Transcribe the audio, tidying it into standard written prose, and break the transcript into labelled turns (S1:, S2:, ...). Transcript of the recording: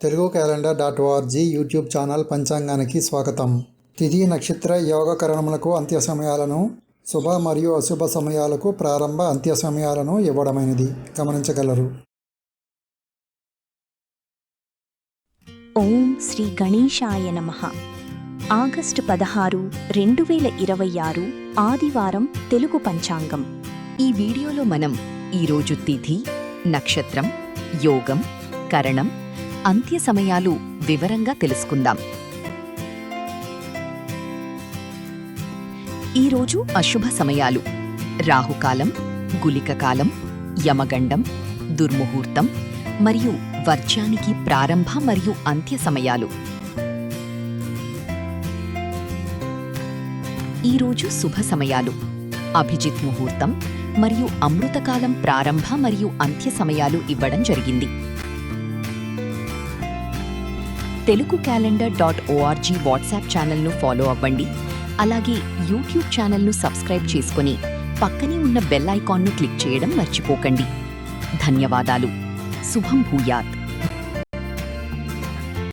S1: Telugu calendar .org YouTube channel పంచాంగానికి స్వాగతం. తిథి నక్షత్ర యోగకరణములకు అంత్య సమయాలను, శుభ మరియు అశుభ సమయాలకు ప్రారంభ అంత్య సమయాలను ఇవ్వడమైనది గమనించగలరు.
S2: ఓం శ్రీ గణేశాయ నమః. ఆగస్టు 16, 2026 ఆదివారం తెలుగు పంచాంగం.
S3: ఈ వీడియోలో మనం ఈరోజు తిథి, నక్షత్రం, యోగం, కరణం, అంత్య సమయాలు వివరంగా తెలుసుకుందాం. ఈరోజు అశుభ సమయాలు: రాహుకాలం, గుళికకాలం, యమగండం, దుర్ముహూర్తం మరియు వర్జానికి ప్రారంభ మరియు అంత్య సమయాలు. ఈరోజు శుభ సమయాలు: అభిజిత్ ముహూర్తం మరియు అమృతకాలం ప్రారంభ మరియు అంత్య సమయాలు ఇవ్వడం జరిగింది. తెలుగు క్యాలెండర్ .org వాట్సాప్ ఛానల్ను ఫాలో అవ్వండి. అలాగే యూట్యూబ్ ఛానల్ను సబ్స్క్రైబ్ చేసుకుని పక్కనే ఉన్న బెల్ ఐకాన్ను క్లిక్ చేయడం మర్చిపోకండి. ధన్యవాదాలు. శుభం భూయాత్.